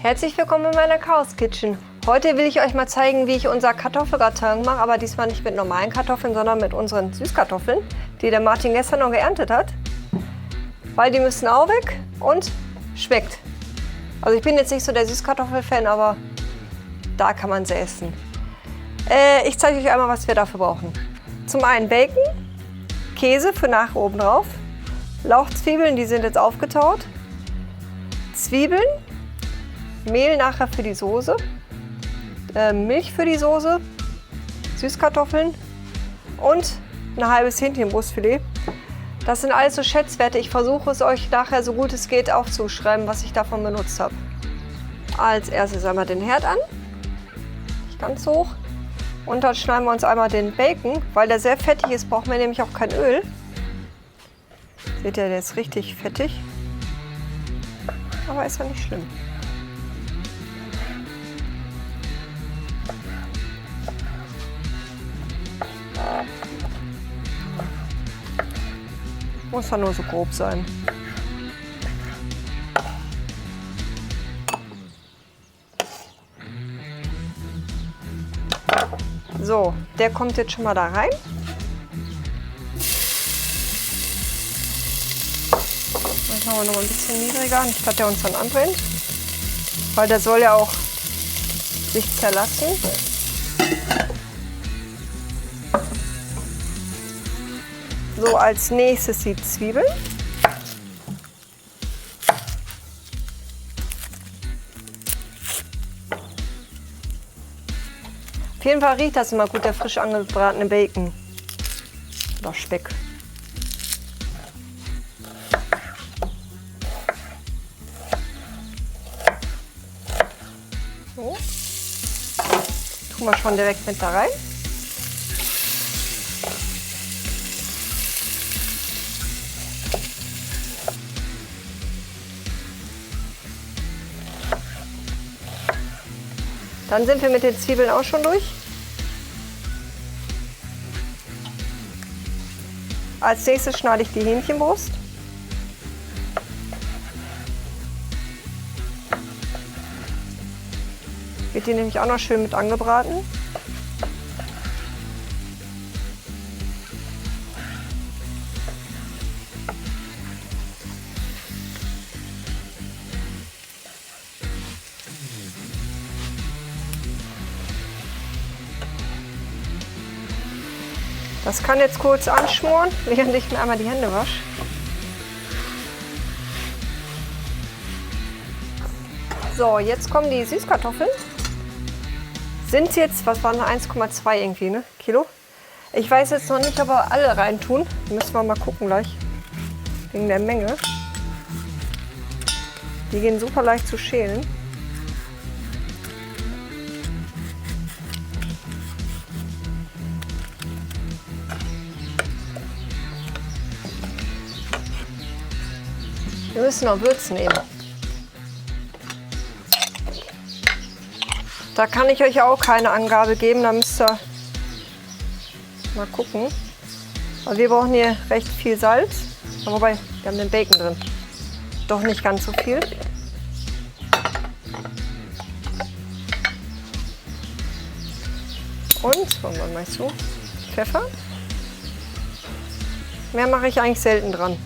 Herzlich willkommen in meiner Chaos Kitchen. Heute will ich euch mal zeigen, wie ich unser Kartoffelgratin mache, aber diesmal nicht mit normalen Kartoffeln, sondern mit unseren Süßkartoffeln, die der Martin gestern noch geerntet hat. Weil die müssen auch weg und schmeckt. Also ich bin jetzt nicht so der Süßkartoffel-Fan, aber da kann man sie essen. Ich zeige euch einmal, was wir dafür brauchen. Zum einen Bacon, Käse für nach oben drauf, Lauchzwiebeln, die sind jetzt aufgetaut, Zwiebeln, Mehl nachher für die Soße, Milch für die Soße, Süßkartoffeln und ein halbes Hähnchenbrustfilet. Das sind alles so Schätzwerte. Ich versuche es euch nachher so gut es geht aufzuschreiben, was ich davon benutzt habe. Als erstes einmal den Herd an, nicht ganz hoch. Und dann schneiden wir uns einmal den Bacon, weil der sehr fettig ist, brauchen wir nämlich auch kein Öl. Seht ihr, der ist richtig fettig. Aber ist ja nicht schlimm. Muss ja nur so grob sein. So, der kommt jetzt schon mal da rein. Das machen wir noch mal ein bisschen niedriger, nicht dass der uns dann anbrennt. Weil der soll ja auch sich zerlassen. So, als nächstes die Zwiebeln. Auf jeden Fall riecht das immer gut, der frisch angebratene Bacon. Oder Speck. So. Tun wir schon direkt mit da rein. Dann sind wir mit den Zwiebeln auch schon durch. Als nächstes schneide ich die Hähnchenbrust. Wird die nämlich auch noch schön mit angebraten. Das kann jetzt kurz anschmoren, während ich mir einmal die Hände wasche. So, jetzt kommen die Süßkartoffeln. Sind jetzt, was waren 1,2 irgendwie, ne? Kilo? Ich weiß jetzt noch nicht, ob wir alle reintun. Müssen wir mal gucken gleich. Wegen der Menge. Die gehen super leicht zu schälen. Wir müssen noch Würzen nehmen. Da kann ich euch auch keine Angabe geben, da müsst ihr mal gucken. Aber wir brauchen hier recht viel Salz. Wobei, wir haben den Bacon drin. Doch nicht ganz so viel. Und, wollen wir mal so, Pfeffer. Mehr mache ich eigentlich selten dran.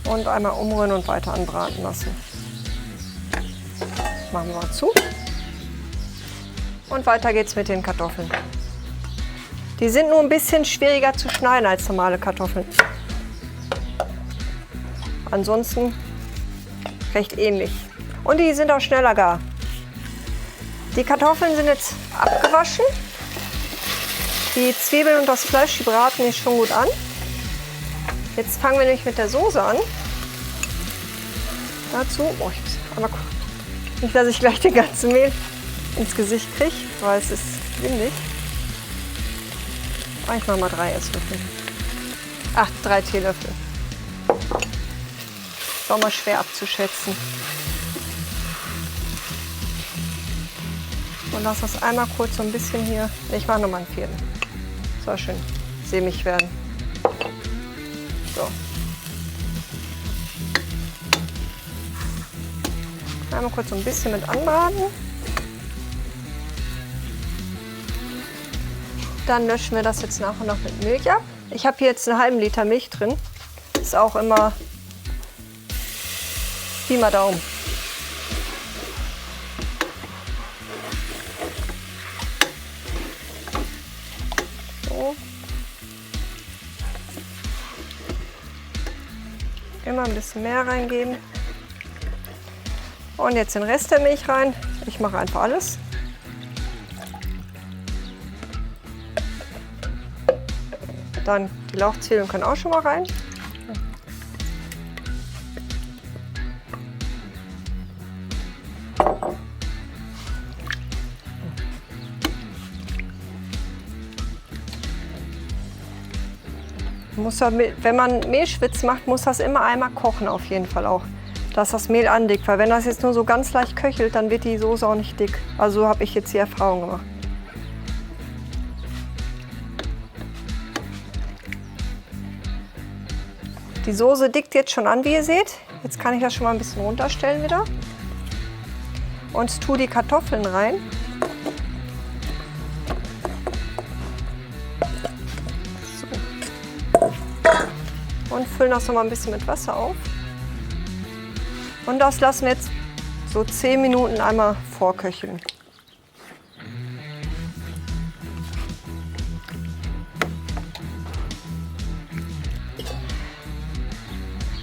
Und einmal umrühren und weiter anbraten lassen. Machen wir mal zu. Und weiter geht's mit den Kartoffeln. Die sind nur ein bisschen schwieriger zu schneiden als normale Kartoffeln. Ansonsten recht ähnlich. Und die sind auch schneller gar. Die Kartoffeln sind jetzt abgewaschen. Die Zwiebeln und das Fleisch, die braten jetzt schon gut an. Jetzt fangen wir nämlich mit der Soße an. Dazu, ich muss einmal gucken. Nicht, dass ich gleich den ganzen Mehl ins Gesicht kriege, weil es ist windig. Ich mache mal 3 Esslöffel. 3 Teelöffel. Ist auch mal schwer abzuschätzen. Und lass das einmal kurz so ein bisschen hier. Ich mache noch mal ein Viertel. Soll schön sämig werden. So. Einmal kurz so ein bisschen mit anbraten. Dann löschen wir das jetzt nach und nach mit Milch ab. Ich habe hier jetzt einen halben Liter Milch drin. Ist auch immer Pi mal Daumen. So. Immer ein bisschen mehr reingeben. Und jetzt den Rest der Milch rein. Ich mache einfach alles. Dann die Lauchzwiebeln können auch schon mal rein. Muss ja, wenn man Mehlschwitz macht, muss das immer einmal kochen auf jeden Fall auch, dass das Mehl andickt. Weil wenn das jetzt nur so ganz leicht köchelt, dann wird die Soße auch nicht dick. Also so habe ich jetzt die Erfahrung gemacht. Die Soße dickt jetzt schon an, wie ihr seht. Jetzt kann ich das schon mal ein bisschen runterstellen wieder. Und tue die Kartoffeln rein. So. Und füllen das noch mal ein bisschen mit Wasser auf. Und das lassen wir jetzt so 10 Minuten einmal vorköcheln.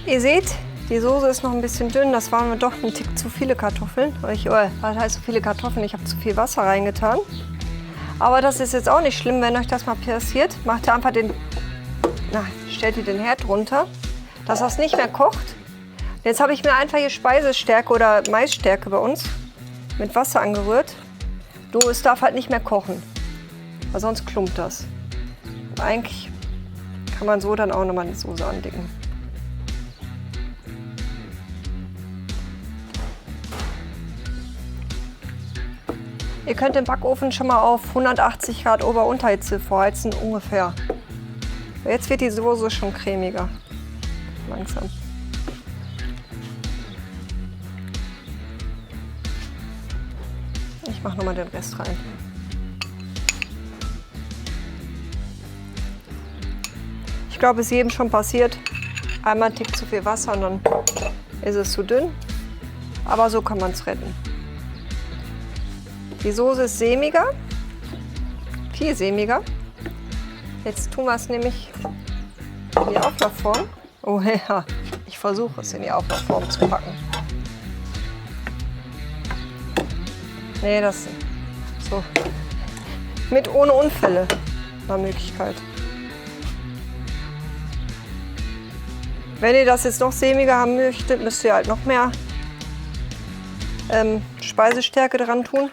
Ihr seht, die Soße ist noch ein bisschen dünn. Das waren mir doch ein Tick zu viele Kartoffeln. Was heißt so viele Kartoffeln? Ich habe zu viel Wasser reingetan. Aber das ist jetzt auch nicht schlimm, wenn euch das mal passiert. Macht ihr einfach stellt ihr den Herd runter, dass das nicht mehr kocht. Jetzt habe ich mir einfach hier Speisestärke oder Maisstärke bei uns mit Wasser angerührt. Es darf halt nicht mehr kochen, weil sonst klumpt das. Eigentlich kann man so dann auch nochmal die Soße andicken. Ihr könnt den Backofen schon mal auf 180 Grad Ober-Unterhitze vorheizen, ungefähr. Jetzt wird die Soße schon cremiger. Langsam. Ich mache nochmal den Rest rein. Ich glaube, es ist jedem schon passiert. Einmal einen Tick zu viel Wasser und dann ist es zu dünn. Aber so kann man es retten. Die Soße ist sämiger, viel sämiger. Jetzt tun wir es nämlich in die Auflaufform. Oh ja, ich versuche es in die Auflaufform zu packen. Nee, das so. Ohne Unfälle nach Möglichkeit. Wenn ihr das jetzt noch sämiger haben möchtet, müsst ihr halt noch mehr Speisestärke dran tun.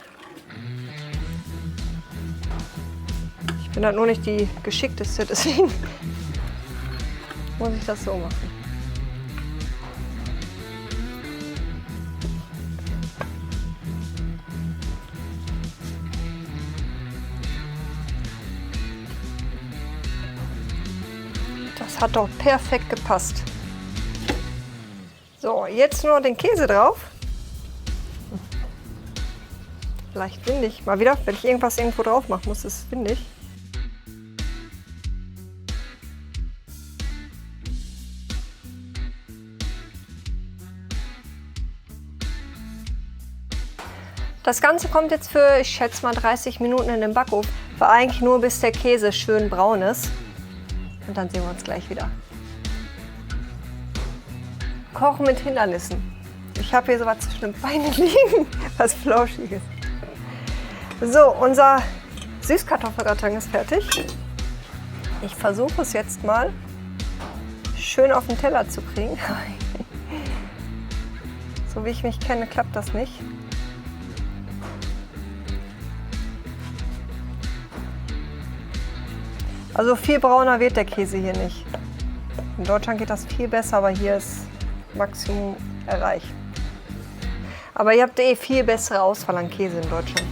Ich bin halt nur nicht die geschickteste, deswegen muss ich das so machen. Das hat doch perfekt gepasst. So, jetzt nur den Käse drauf. Leicht windig. Mal wieder, wenn ich irgendwo drauf mache, muss es windig. Das Ganze kommt jetzt für, ich schätze mal, 30 Minuten in den Backofen. War eigentlich nur, bis der Käse schön braun ist. Und dann sehen wir uns gleich wieder. Kochen mit Hindernissen. Ich habe hier so was zwischen den Beinen liegen, was Flauschiges. So, unser Süßkartoffelgratin ist fertig. Ich versuche es jetzt mal schön auf den Teller zu kriegen. So wie ich mich kenne, klappt das nicht. Also viel brauner wird der Käse hier nicht. In Deutschland geht das viel besser, aber hier ist Maximum erreicht. Aber ihr habt viel bessere Auswahl an Käse in Deutschland.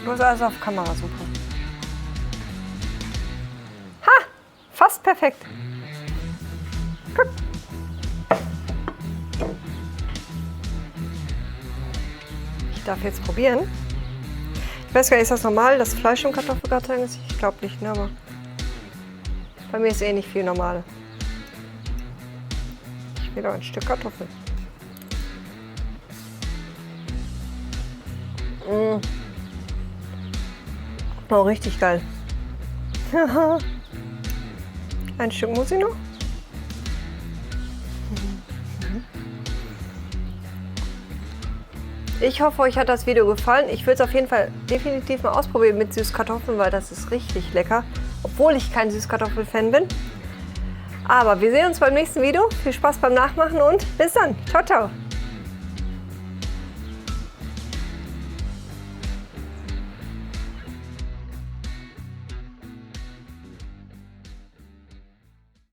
Bloß alles auf Kamera, super. Ha! Fast perfekt. Guck. Ich darf jetzt probieren. Ich weiß gar nicht, ist das normal, dass Fleisch im Kartoffelgratin ist? Ich glaube nicht, ne, aber bei mir ist eh nicht viel normal. Ich will doch ein Stück Kartoffel. Mmh. Oh, richtig geil. Ein Stück muss ich noch. Ich hoffe, euch hat das Video gefallen. Ich würde es auf jeden Fall definitiv mal ausprobieren mit Süßkartoffeln, weil das ist richtig lecker. Obwohl ich kein Süßkartoffel-Fan bin. Aber wir sehen uns beim nächsten Video. Viel Spaß beim Nachmachen und bis dann. Ciao, ciao.